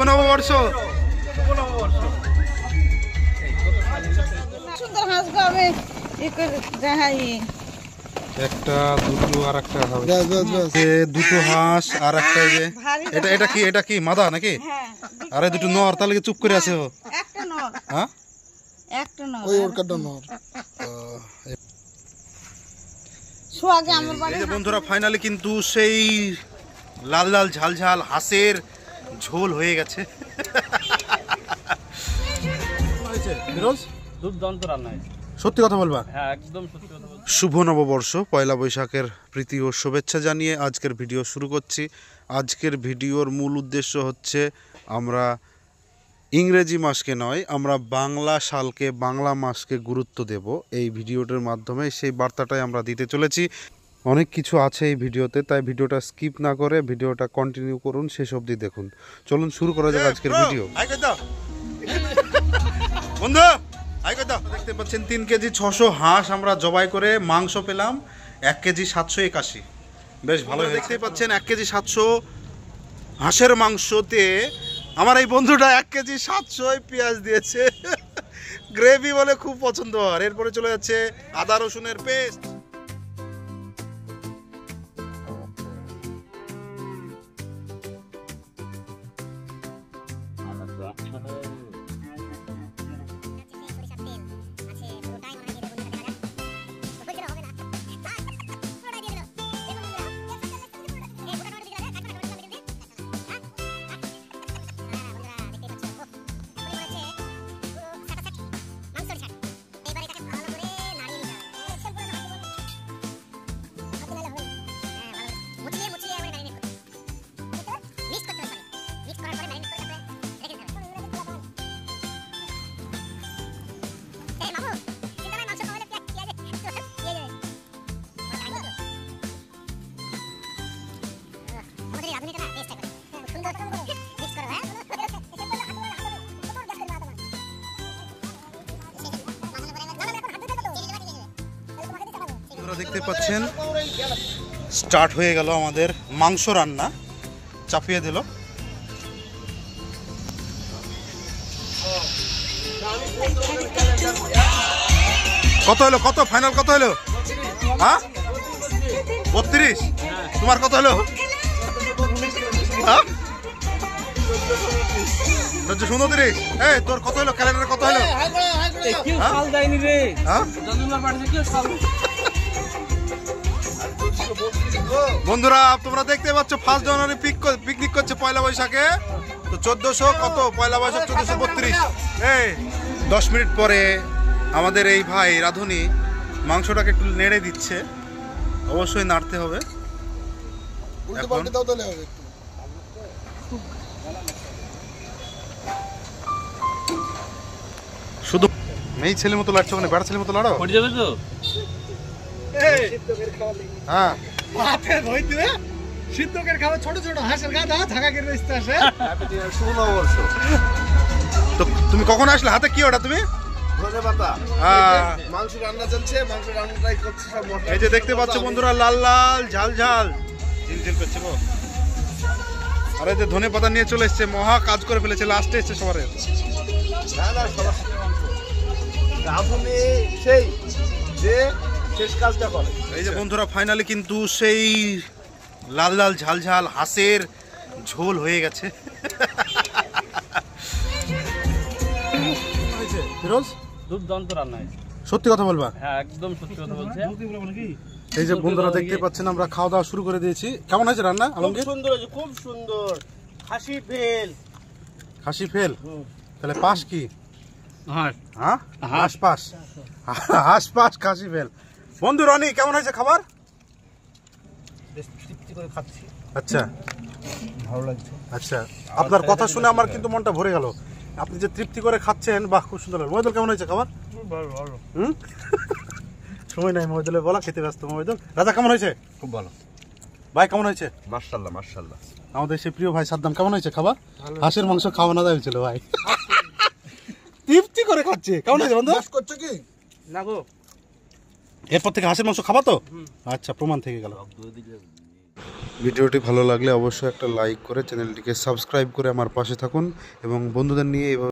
নববর্ষ সুন্দর হাঁস গাবে দেখাই একটা দুটো আর একটা দুটো হাঁস আর একটা যে এটা কি মাদা নাকি? আরে দুটো নর, তাহলে চুপ করে আছে ও। একটা নর, হ্যাঁ একটা নর, ওই ওর কাটা নর। সোয়াগে আমার বাড়ি। এই যে বন্ধুরা ফাইনালি কিন্তু সেই লাল লাল ঝাল ঝাল হাঁসের ঝোল হয়ে গেছে। দুর্দান্ত রান্না হয়েছে। সত্যি কথা বলবা? হ্যাঁ একদম সত্যি কথা বলছি। শুভ নববর্ষ, পয়লা বৈশাখের প্রীতি ও শুভেচ্ছা জানিয়ে আজকের ভিডিও শুরু করছি। আজকের ভিডিওর মূল উদ্দেশ্য হচ্ছে আমরা ইংরেজি মাসকে নয়, আমরা বাংলা সালকে, বাংলা মাসকে গুরুত্ব দেব। এই ভিডিওটার মাধ্যমে সেই বার্তাটাই আমরা দিতে চলেছি। অনেক কিছু আছে এই ভিডিওতে, তাই ভিডিওটা স্কিপ না করে ভিডিওটা কন্টিনিউ করুন, শেষ অবধি দেখুন। চলুন শুরু করা যাক আজকের ভিডিও। বন্ধু দেখতে পাচ্ছেন 3 কেজি 600 হাঁস আমরা জবাই করে মাংস পেলাম 1 কেজি 781। বেশ ভালো দেখতেই পাচ্ছেন 1 কেজি 700 হাঁসের মাংসতে আমার এই বন্ধুটা 1 কেজি 700 পেঁয়াজ দিয়েছে। গ্রেভি বলে খুব পছন্দ। আর এরপরে চলে যাচ্ছে আদা রসুনের পেস্ট। দেখতে পাচ্ছেন স্টার্ট হয়ে গেল আমাদের মাংস রান্না। চাপিয়ে দিল। কত হলো? কত ফাইনাল কত হলো? হ্যাঁ 32। তোমার কত হলো? হ্যাঁ 29। এই তোর কত হলো? ক্যালেন্ডারে কত হলো? বন্ধুরা তোমরা দেখতে পাচ্ছ 1 জানুয়ারি পিকনিক করছে পয়লা বৈশাখে। তো 1400 কত পয়লা বৈশাখ 1432। এই 10 মিনিট পরে আমাদের এই ভাই রাধুনি মাংসটাকে একটু নেড়ে দিচ্ছে। অবশ্যই নাড়তে হবে। শুধু মেয়ে ছেলের মতো লাড়ছো, মানে বেড়া ছেলের মতো লাড়ো পড়ে যাবে তো। হ্যাঁ সিদ্ধকের খাওয়া ছোট ছোট হাঁসের গাদা থাকা কেন আসে। তো তুমি কখন আসলে? হাতে কি ওটা তুমি? মাংস রান্না চলছে, মাংস রান্নাটাই করছে সব। এই যে দেখতে পাচ্ছ বন্ধুরা লাল লাল ঝাল ঝাল ঝিলঝিল করছে গো। আর এই যে ধনে পাতা নিয়ে চলে এসছে, মহা কাজ করে ফেলেছে, লাস্টে এসছে সবার। সেই যে শেষ কাজটা করে। এই যে বন্ধুরা ফাইনালি কিন্তু সেই লাল লাল ঝাল ঝাল হাঁসের ঝোল হয়ে গেছে। ফিরোজ দুর্দান্ত রান্না হয়েছে। সত্যি কথা বলবা? হ্যাঁ একদম সত্যি কথা বলছি। এই যে বন্ধুরা দেখতে পাচ্ছেন আমরা খাওয়া দাওয়া শুরু করে দিয়েছি। কেমন হয়েছে রান্না আলমগীর? সুন্দর হয়েছে, খুব সুন্দর। খাসি ফেল। খাসি ফেল? তাহলে পাস কি? হাঁস। হ্যাঁ হাঁস পাস। হাঁস পাস খাসি ফেল। বন্ধু রনি কেমন হয়েছে খাবার? তৃপ্তি করে খাচ্ছি। আচ্ছা ভালো লাগছে। আচ্ছা আপনার কথা শুনে আমার কিন্তু মনটা ভরে গেল। আপনি যে তৃপ্তি করে খাচ্ছেন, বাহ খুব সুন্দর। মহিদুল কেমন হয়েছে খাবার? সময় নাই মহিদুলে বলা, খেতে ব্যস্ত মহিদুল। রাজা কেমন হয়েছে? খুব ভালো। ভাই কেমন হয়েছে? মাশাআল্লাহ মাশাআল্লাহ। আমাদের সে প্রিয় ভাই সাদ্দাম কেমন হয়েছে খাবার? হাঁসের মাংস খাওয়া না হয়েছিল ভাই। তৃপ্তি করে খাচ্ছে। কেমন হয়েছে বন্ধু? করছো কি না গো? এরপর থেকে হাঁসের মাংস খাবা তো? আচ্ছা প্রমাণ থেকে গেল। ভিডিওটি ভালো লাগলে অবশ্যই একটা লাইক করে চ্যানেলটিকে সাবস্ক্রাইব করে আমার পাশে থাকুন এবং বন্ধুদের নিয়ে এইভাবে